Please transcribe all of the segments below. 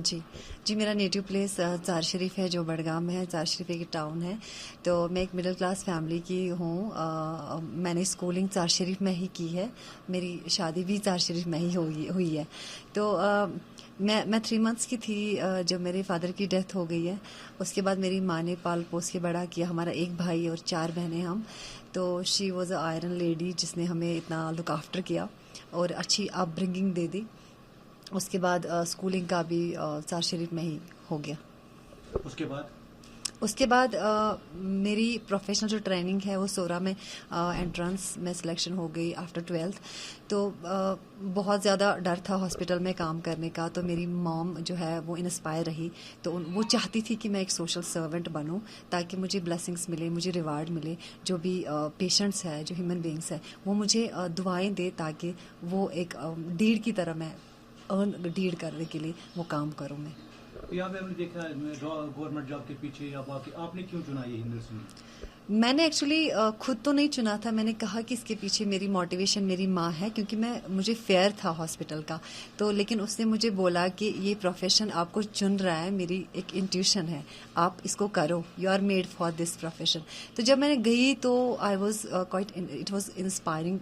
जी जी, मेरा native place jar शरीफ है, जो बडगाम में है। जार शरीफ एक टाउन है। तो मैं एक मिडिल क्लास फैमिली की हूँ। मैंने स्कूलिंग जार शरीफ में ही की है। मेरी शादी भी जार शरीफ में ही हुई है। तो मैं 3 मंथ्स की थी जब मेरे फादर की डेथ हो गई है। उसके बाद मेरी माँ ने पाल पोस के बड़ा किया। हमारा एक भाई और 4 बहनें हम। तो she was a iron lady, जिसने हमें इतना लुक आफ्टर किया और अच्छी अपब्रिंगिंग दे दी। उसके बाद स्कूलिंग का भी जार शरीफ में ही हो गया। उसके बाद मेरी प्रोफेशनल जो ट्रेनिंग है वो सोरा में एंट्रेंस में सिलेक्शन हो गई आफ्टर 12th। तो बहुत ज़्यादा डर था हॉस्पिटल में काम करने का। तो मेरी मॉम जो है वो इंस्पायर रही। तो वो चाहती थी कि मैं एक सोशल सर्वेंट बनूं, ताकि मुझे ब्लेसिंग्स मिले, मुझे रिवार्ड मिले। जो भी पेशेंट्स है, जो ह्यूमन बींग्स है, वो मुझे दुआएं दे, ताकि वो एक डीड की तरह मैं अर्न डीड करने के लिए वो काम करूं मैं। यहाँ पे हमने देखा गवर्नमेंट जॉब के पीछे या बाकी, आपने क्यों चुना ये नर्सिंग? मैंने एक्चुअली खुद तो नहीं चुना था। मैंने कहा कि इसके पीछे मेरी मोटिवेशन मेरी माँ है, क्योंकि मुझे फेयर था हॉस्पिटल का। तो लेकिन उसने मुझे बोला कि ये प्रोफेशन आपको चुन रहा है, मेरी एक इंट्यूशन है, आप इसको करो, you are made for this profession. तो जब मैंने गई तो I was quite, it was inspiring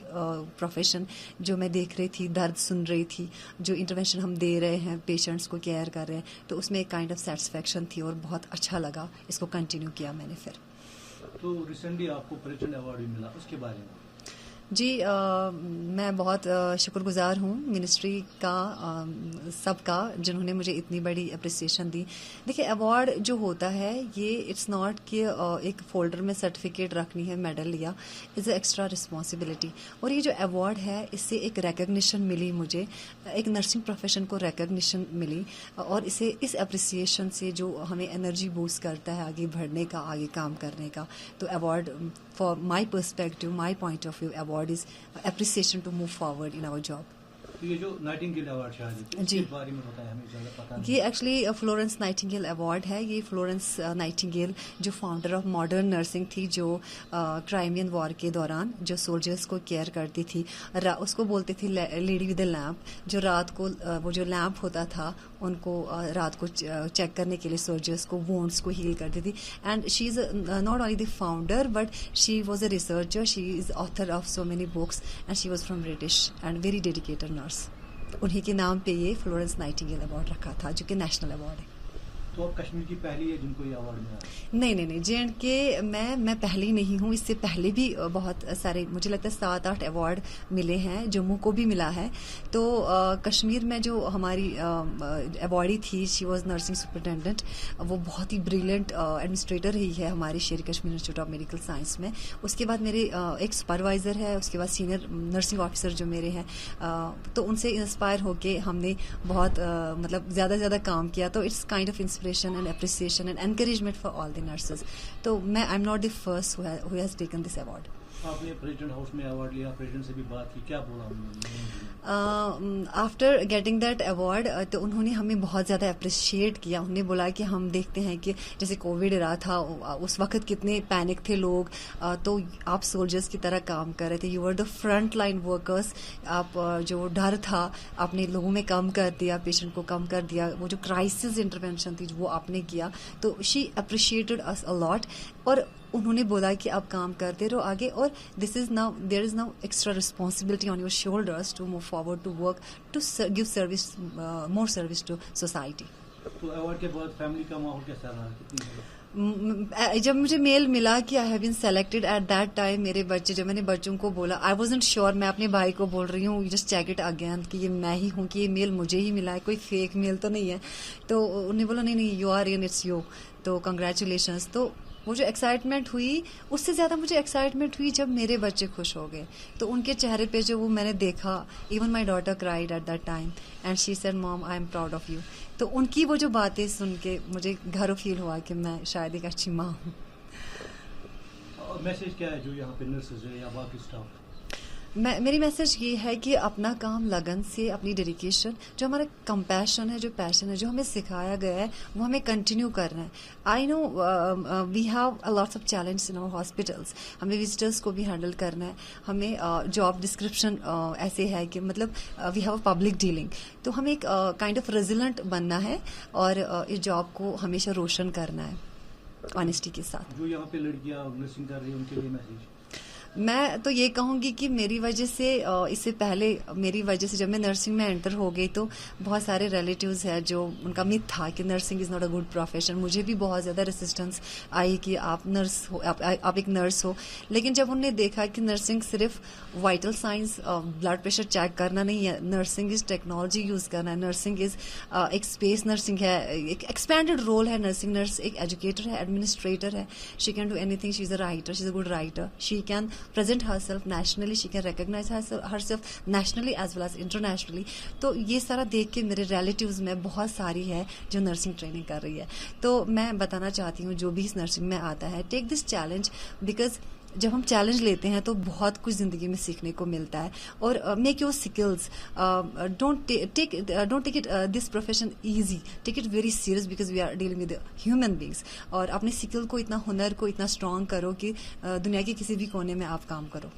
profession. जो मैं देख रही थी, दर्द सुन रही थी, जो इंटरवेंशन हम दे रहे हैं, पेशेंट्स को केयर कर रहे हैं, तो उसमें एक काइंड ऑफ सेटिस्फेक्शन थी और बहुत अच्छा लगा। इसको कंटिन्यू किया मैंने फिर। तो रिसेंटली आपको प्रेसिडेंट अवार्ड भी मिला, उसके बारे में? जी मैं बहुत शुक्रगुजार हूँ मिनिस्ट्री का, सबका, जिन्होंने मुझे इतनी बड़ी अप्रिसिएशन दी। देखिए, अवार्ड जो होता है ये इट्स नॉट कि एक फोल्डर में सर्टिफिकेट रखनी है, मेडल लिया, इज़ अ एक्स्ट्रा रिस्पॉन्सिबिलिटी। और ये जो अवार्ड है, इससे एक रिकग्निशन मिली मुझे, एक नर्सिंग प्रोफेशन को रिकग्निशन मिली। और इस अप्रिसिएशन से जो हमें एनर्जी बूस्ट करता है आगे बढ़ने का, आगे काम करने का। तो award for my perspective, my point of view, award is appreciation to move forward in our job. तो ये जो नाइटिंगेल अवार्ड है, इसके बारे में बताया, हमें ज़्यादा पता नहीं। ये एक्चुअली फ्लोरेंस नाइटिंगेल अवार्ड है। ये फ्लोरेंस नाइटिंगेल जो फाउंडर ऑफ मॉडर्न नर्सिंग थी, जो क्राइमियन वॉर के दौरान जो सोल्जर्स को केयर करती थी, उसको बोलते थे लेडी विद अ लैम्प। जो रात को वो जो लैम्प होता था, उनको रात को चेक करने के लिए सोल्जर्स को वोंड्स को हील करती थी। And she is not only the founder, but she was a researcher, she is author of so many books, and she was from British and very dedicated nurse. उन्हीं के नाम पे ये फ्लोरेंस नाइटिंगेल अवार्ड रखा था, जो कि national award है। तो आप कश्मीर की पहली है जिनको ये अवार्ड मिला? नहीं, J&K मैं पहली नहीं हूँ। इससे पहले भी बहुत सारे, मुझे लगता है 7-8 अवार्ड मिले हैं। जम्मू को भी मिला है। तो कश्मीर में जो हमारी अवार्डी थी, शी वॉज नर्सिंग सुपरिटेंडेंट। वो बहुत ही ब्रिलियंट एडमिनिस्ट्रेटर रही है हमारी शेर Kashmir institute of medical science में। उसके बाद मेरे एक सुपरवाइज़र है, उसके बाद सीनियर नर्सिंग ऑफिसर जो मेरे हैं, तो उनसे इंस्पायर होके हमने बहुत मतलब ज़्यादा काम किया। तो it's kind of inspiration and appreciation and encouragement for all the nurses. तो I'm not the first who has taken this award. आपने प्रेसिडेंट हाउस में अवार्ड लिया, प्रेसिडेंट से भी बात की, क्या बोला उन्होंने? आफ्टर गेटिंग दैट अवार्ड, तो उन्होंने हमें बहुत ज़्यादा अप्रिशिएट किया। उन्होंने बोला कि हम देखते हैं कि जैसे कोविड रहा था, उस वक्त कितने पैनिक थे लोग, तो आप सोल्जर्स की तरह काम कर रहे थे, you were the front line workers. आप जो डर था, आपने लोगों में कम कर दिया, पेशेंट को कम कर दिया। वो जो क्राइसिस इंटरवेंशन थी, वो आपने किया। तो she appreciated us a lot. और उन्होंने बोला कि आप काम करते रहो आगे, और there is now extra responsibility on your shoulders to move forward, to work, to give service, more service to society. तो अवार्ड के बाद फैमिली का माहौल कैसा रहा? जब मुझे मेल मिला कि I have been selected, at that time मेरे बच्चे, जब मैंने बच्चों को बोला, आई वाज़न्ट श्योर। मैं अपने भाई को बोल रही हूँ, जस्ट चेक इट अगेन, कि ये मैं ही हूँ, कि ये मेल मुझे ही मिला है, कोई फेक मेल तो नहीं है। तो उन्हें बोला नहीं, you are in, it's you, तो कंग्रेचुलेशंस। तो वो जो एक्साइटमेंट हुई, उससे ज़्यादा मुझे एक्साइटमेंट हुई जब मेरे बच्चे खुश हो गए। तो उनके चेहरे पे जो वो मैंने देखा, even my daughter cried eight that time and she said mom I am proud of you. तो उनकी वो जो बातें सुन के मुझे घर फील हुआ कि मैं शायद एक अच्छी माँ हूँ। मैसेज क्या है जो यहाँ पे नर्सेज है या बाकी स्टाफ? मेरी मैसेज ये है कि अपना काम लगन से, अपनी डेडिकेशन, जो हमारा कंपैशन है, जो पैशन है, जो हमें सिखाया गया है, वो हमें कंटिन्यू करना है. I know we have a lots of challenge in our hospitals. हमें विजिटर्स को भी हैंडल करना है. हमें जॉब डिस्क्रिप्शन ऐसे है कि मतलब we have a public dealing. तो हमें एक काइंड ऑफ रेजिलेंट बनना है और इस जॉब को हमेशा रोशन करना है ऑनेस्टी के साथ. जो यहाँ पे लड़कियां नर्सिंग कर रही है उनके लिए मैसेज? मैं तो ये कहूंगी कि मेरी वजह से इससे पहले मेरी वजह से जब मैं नर्सिंग में एंटर हो गई तो बहुत सारे रिलेटिव्स हैं जो उनका मिथ था कि nursing is not a good profession. मुझे भी बहुत ज़्यादा रेसिस्टेंस आई कि आप नर्स हो, आप एक नर्स हो. लेकिन जब उन्होंने देखा कि नर्सिंग सिर्फ vital science, blood pressure check करना नहीं है, नर्सिंग इज़ टेक्नोलॉजी यूज़ करना है, नर्सिंग इज़ एक स्पेस नर्सिंग है, एक एक्सपेंडेड रोल है. नर्सिंग नर्स एक एजुकेटर है, एडमिनिस्ट्रेटर है. She can do anything. She is a writer, she is a good writer. She can present herself nationally, she can recognize herself nationally as well as internationally. तो ये सारा देख के मेरे relatives में बहुत सारी है जो नर्सिंग ट्रेनिंग कर रही है. तो मैं बताना चाहती हूँ जो भी इस नर्सिंग में आता है, टेक दिस चैलेंज, बिकॉज जब हम चैलेंज लेते हैं तो बहुत कुछ जिंदगी में सीखने को मिलता है. और make your skills, don't take it this profession easy, take it very serious because we are dealing with human beings. और अपने स्किल को, इतना हुनर को इतना स्ट्रांग करो कि दुनिया के किसी भी कोने में आप काम करो.